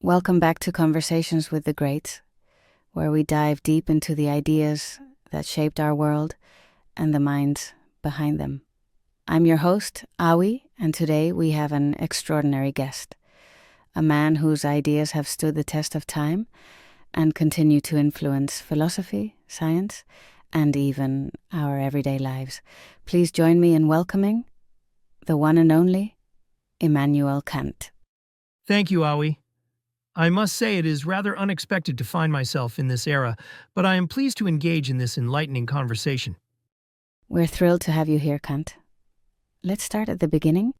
Welcome back to Conversations with the Greats, where we dive deep into the ideas that shaped our world and the minds behind them. I'm your host, Awi, and today we have an extraordinary guest, a man whose ideas have stood the test of time and continue to influence philosophy, science, and even our everyday lives. Please join me in welcoming the one and only Immanuel Kant. Thank you, Awi. I must say it is rather unexpected to find myself in this era, but I am pleased to engage in this enlightening conversation. We're thrilled to have you here, Kant. Let's start at the beginning.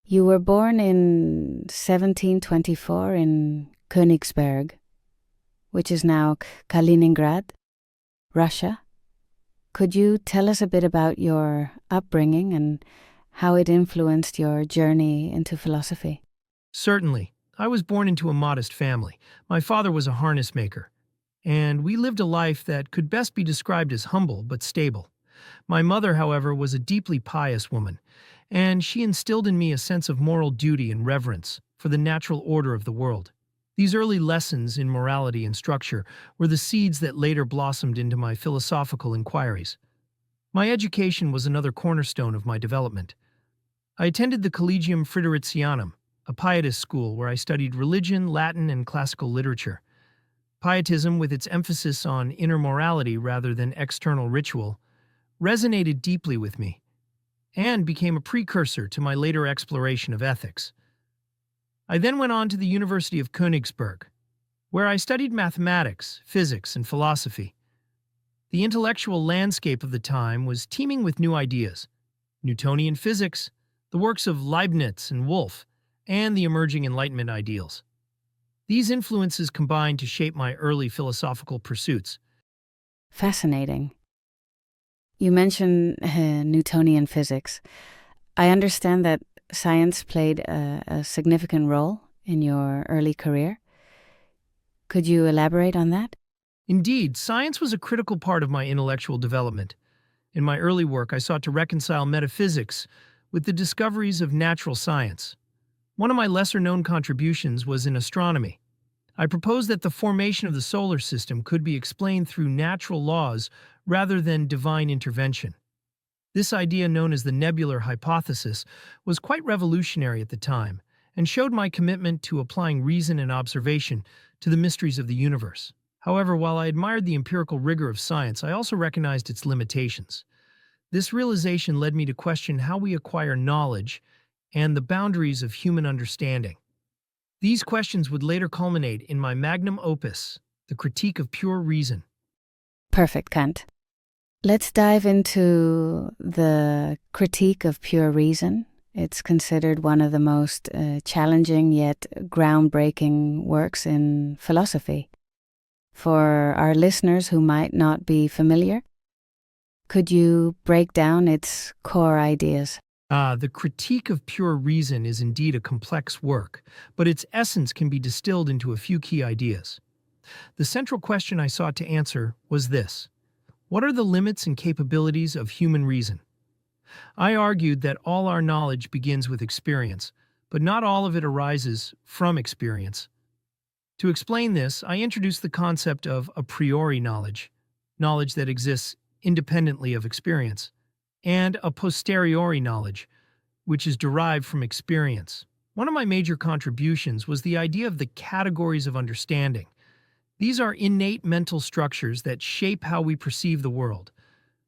You were born in 1724 in Königsberg, which is now Kaliningrad, Russia. Could you tell us a bit about your upbringing and how it influenced your journey into philosophy? Certainly. I was born into a modest family. My father was a harness maker, and we lived a life that could best be described as humble but stable. My mother, however, was a deeply pious woman, and she instilled in me a sense of moral duty and reverence for the natural order of the world. These early lessons in morality and structure were the seeds that later blossomed into my philosophical inquiries. My education was another cornerstone of my development. I attended the Collegium Fridericianum, a pietist school where I studied religion, Latin, and classical literature. Pietism, with its emphasis on inner morality rather than external ritual, resonated deeply with me and became a precursor to my later exploration of ethics. I then went on to the University of Königsberg, where I studied mathematics, physics, and philosophy. The intellectual landscape of the time was teeming with new ideas: Newtonian physics, the works of Leibniz and Wolff, and the emerging Enlightenment ideals. These influences combined to shape my early philosophical pursuits. Fascinating. You mentioned Newtonian physics. I understand that science played a significant role in your early career. Could you elaborate on that? Indeed, science was a critical part of my intellectual development. In my early work, I sought to reconcile metaphysics with the discoveries of natural science. One of my lesser-known contributions was in astronomy. I proposed that the formation of the solar system could be explained through natural laws rather than divine intervention. This idea, known as the nebular hypothesis, was quite revolutionary at the time and showed my commitment to applying reason and observation to the mysteries of the universe. However, while I admired the empirical rigor of science, I also recognized its limitations. This realization led me to question how we acquire knowledge and the boundaries of human understanding. These questions would later culminate in my magnum opus, The Critique of Pure Reason. Perfect, Kant. Let's dive into the Critique of Pure Reason. It's considered one of the most challenging yet groundbreaking works in philosophy. For our listeners who might not be familiar, could you break down its core ideas? The Critique of Pure Reason is indeed a complex work, but its essence can be distilled into a few key ideas. The central question I sought to answer was this: what are the limits and capabilities of human reason? I argued that all our knowledge begins with experience, but not all of it arises from experience. To explain this, I introduced the concept of a priori knowledge, knowledge that exists independently of experience, and a posteriori knowledge, which is derived from experience. One of my major contributions was the idea of the categories of understanding. These are innate mental structures that shape how we perceive the world.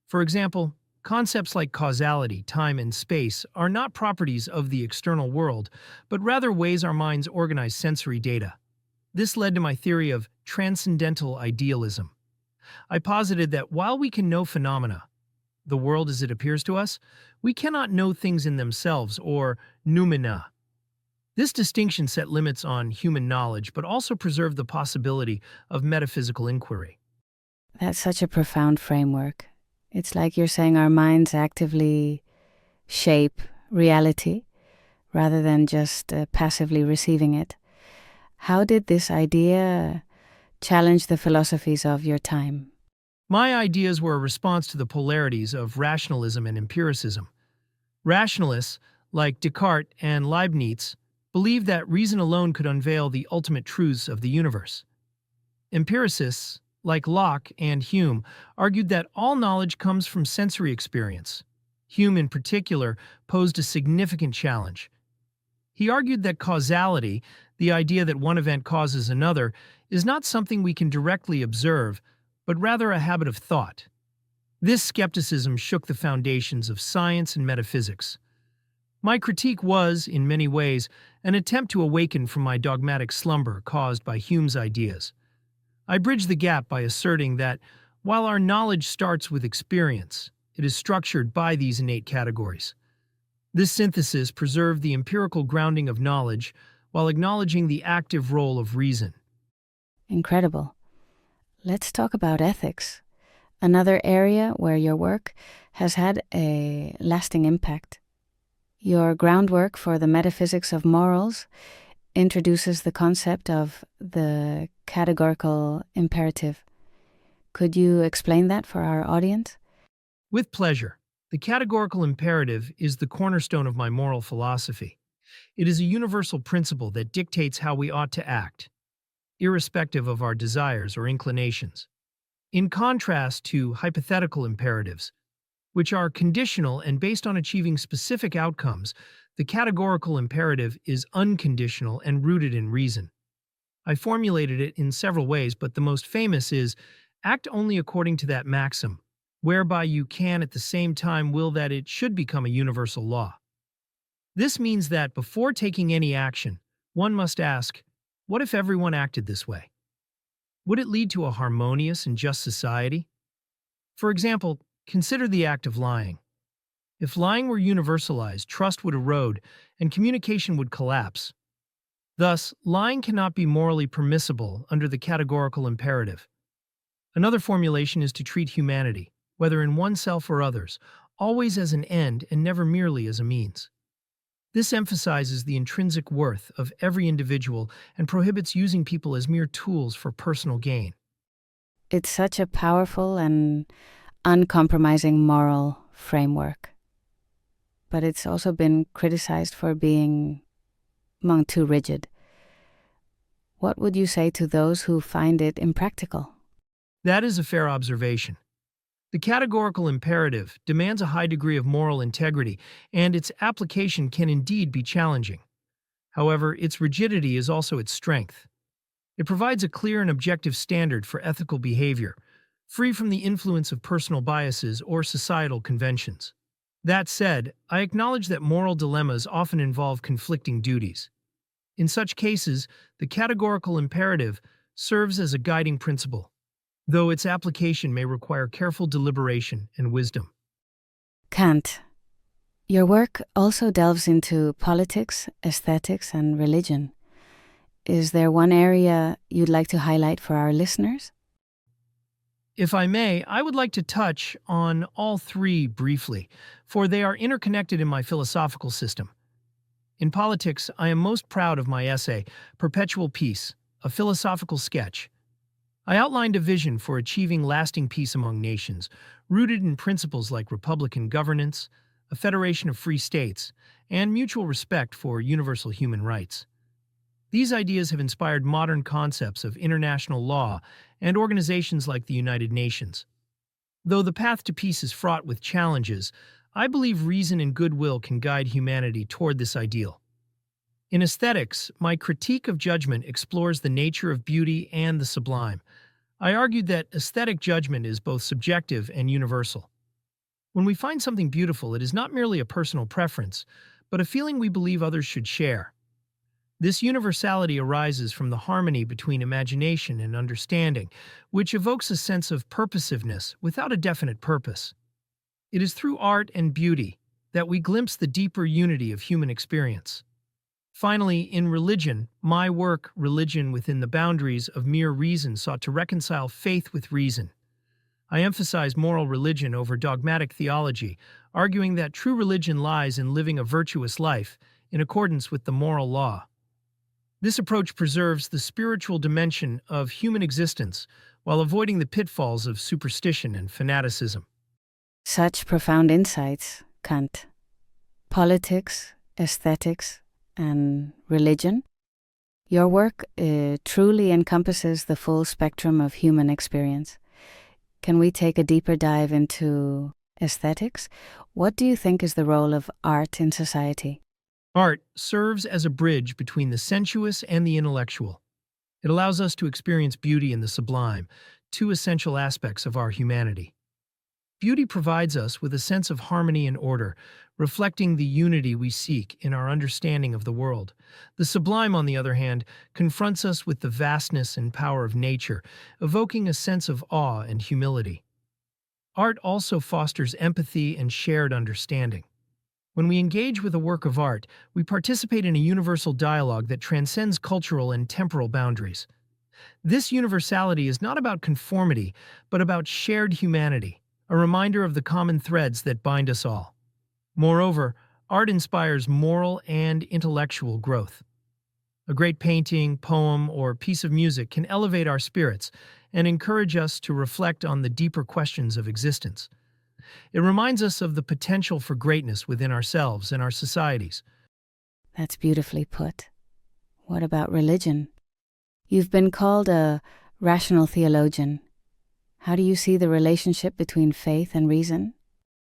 For example, concepts like causality, time, and space are not properties of the external world, but rather ways our minds organize sensory data. This led to my theory of transcendental idealism. I posited that while we can know phenomena, the world as it appears to us, we cannot know things in themselves, or noumena. This distinction set limits on human knowledge, but also preserved the possibility of metaphysical inquiry. That's such a profound framework. It's like you're saying our minds actively shape reality rather than just passively receiving it. How did this idea challenge the philosophies of your time? My ideas were a response to the polarities of rationalism and empiricism. Rationalists, like Descartes and Leibniz, believed that reason alone could unveil the ultimate truths of the universe. Empiricists, like Locke and Hume, argued that all knowledge comes from sensory experience. Hume, in particular, posed a significant challenge. He argued that causality, the idea that one event causes another, is not something we can directly observe, but rather a habit of thought. This skepticism shook the foundations of science and metaphysics. My critique was, in many ways, an attempt to awaken from my dogmatic slumber caused by Hume's ideas. I bridged the gap by asserting that, while our knowledge starts with experience, it is structured by these innate categories. This synthesis preserved the empirical grounding of knowledge while acknowledging the active role of reason. Incredible. Let's talk about ethics, another area where your work has had a lasting impact. Your groundwork for the metaphysics of morals introduces the concept of the categorical imperative. Could you explain that for our audience? With pleasure. The categorical imperative is the cornerstone of my moral philosophy. It is a universal principle that dictates how we ought to act, irrespective of our desires or inclinations. In contrast to hypothetical imperatives, which are conditional and based on achieving specific outcomes, the categorical imperative is unconditional and rooted in reason. I formulated it in several ways, but the most famous is, act only according to that maxim, whereby you can at the same time will that it should become a universal law. This means that before taking any action, one must ask, what if everyone acted this way? Would it lead to a harmonious and just society? For example, consider the act of lying. If lying were universalized, trust would erode and communication would collapse. Thus, lying cannot be morally permissible under the categorical imperative. Another formulation is to treat humanity, whether in oneself or others, always as an end and never merely as a means. This emphasizes the intrinsic worth of every individual and prohibits using people as mere tools for personal gain. It's such a powerful and uncompromising moral framework. But it's also been criticized for being among too rigid. What would you say to those who find it impractical? That is a fair observation. The categorical imperative demands a high degree of moral integrity, and its application can indeed be challenging. However, its rigidity is also its strength. It provides a clear and objective standard for ethical behavior, free from the influence of personal biases or societal conventions. That said, I acknowledge that moral dilemmas often involve conflicting duties. In such cases, the categorical imperative serves as a guiding principle, though its application may require careful deliberation and wisdom. Kant. Your work also delves into politics, aesthetics, and religion. Is there one area you'd like to highlight for our listeners? If I may, I would like to touch on all three briefly, for they are interconnected in my philosophical system. In politics, I am most proud of my essay, Perpetual Peace, a philosophical sketch. I outlined a vision for achieving lasting peace among nations, rooted in principles like republican governance, a federation of free states, and mutual respect for universal human rights. These ideas have inspired modern concepts of international law and organizations like the United Nations. Though the path to peace is fraught with challenges, I believe reason and goodwill can guide humanity toward this ideal. In aesthetics, my critique of judgment explores the nature of beauty and the sublime. I argued that aesthetic judgment is both subjective and universal. When we find something beautiful, it is not merely a personal preference, but a feeling we believe others should share. This universality arises from the harmony between imagination and understanding, which evokes a sense of purposiveness without a definite purpose. It is through art and beauty that we glimpse the deeper unity of human experience. Finally, in religion, my work, Religion Within the Boundaries of Mere Reason, sought to reconcile faith with reason. I emphasize moral religion over dogmatic theology, arguing that true religion lies in living a virtuous life in accordance with the moral law. This approach preserves the spiritual dimension of human existence while avoiding the pitfalls of superstition and fanaticism. Such profound insights, Kant. Politics, aesthetics, and religion. Your work truly encompasses the full spectrum of human experience. Can we take a deeper dive into aesthetics? What do you think is the role of art in society? Art serves as a bridge between the sensuous and the intellectual. It allows us to experience beauty and the sublime, two essential aspects of our humanity. Beauty provides us with a sense of harmony and order, reflecting the unity we seek in our understanding of the world. The sublime, on the other hand, confronts us with the vastness and power of nature, evoking a sense of awe and humility. Art also fosters empathy and shared understanding. When we engage with a work of art, we participate in a universal dialogue that transcends cultural and temporal boundaries. This universality is not about conformity, but about shared humanity, a reminder of the common threads that bind us all. Moreover, art inspires moral and intellectual growth. A great painting, poem, or piece of music can elevate our spirits and encourage us to reflect on the deeper questions of existence. It reminds us of the potential for greatness within ourselves and our societies. That's beautifully put. What about religion? You've been called a rational theologian. How do you see the relationship between faith and reason?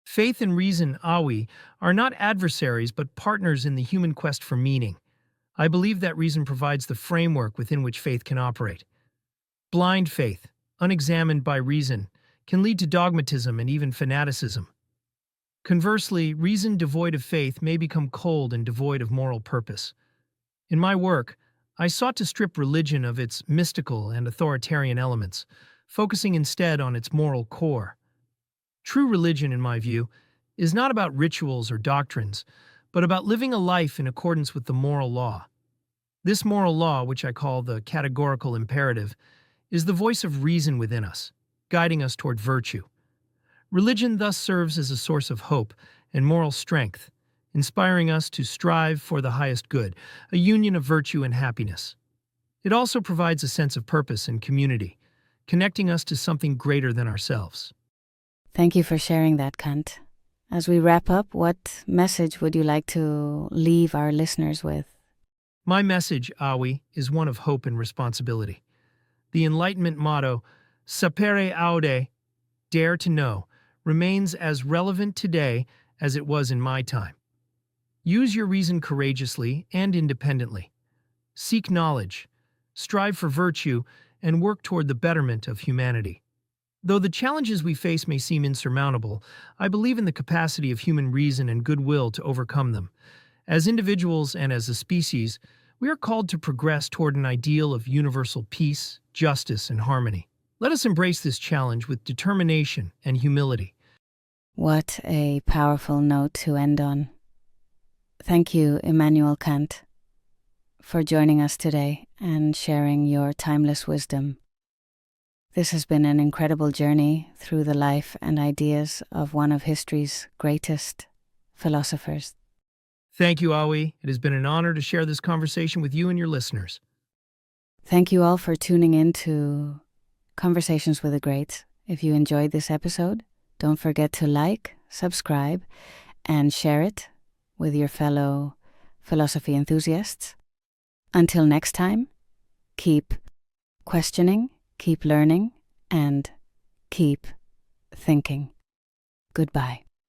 Faith and reason, Awi, are not adversaries but partners in the human quest for meaning. I believe that reason provides the framework within which faith can operate. Blind faith, unexamined by reason, can lead to dogmatism and even fanaticism. Conversely, reason devoid of faith may become cold and devoid of moral purpose. In my work, I sought to strip religion of its mystical and authoritarian elements, focusing instead on its moral core. True religion, in my view, is not about rituals or doctrines, but about living a life in accordance with the moral law. This moral law, which I call the categorical imperative, is the voice of reason within us, guiding us toward virtue. Religion thus serves as a source of hope and moral strength, inspiring us to strive for the highest good, a union of virtue and happiness. It also provides a sense of purpose and community, connecting us to something greater than ourselves. Thank you for sharing that, Kant. As we wrap up, what message would you like to leave our listeners with? My message, Awi, is one of hope and responsibility. The Enlightenment motto, sapere aude, dare to know, remains as relevant today as it was in my time. Use your reason courageously and independently. Seek knowledge, strive for virtue, and work toward the betterment of humanity. Though the challenges we face may seem insurmountable, I believe in the capacity of human reason and goodwill to overcome them. As individuals and as a species, we are called to progress toward an ideal of universal peace, justice, and harmony. Let us embrace this challenge with determination and humility. What a powerful note to end on. Thank you, Immanuel Kant, for joining us today and sharing your timeless wisdom. This has been an incredible journey through the life and ideas of one of history's greatest philosophers. Thank you, Awi. It has been an honor to share this conversation with you and your listeners. Thank you all for tuning in to Conversations with the Greats. If you enjoyed this episode, don't forget to like, subscribe, and share it with your fellow philosophy enthusiasts. Until next time, keep questioning, keep learning, and keep thinking. Goodbye.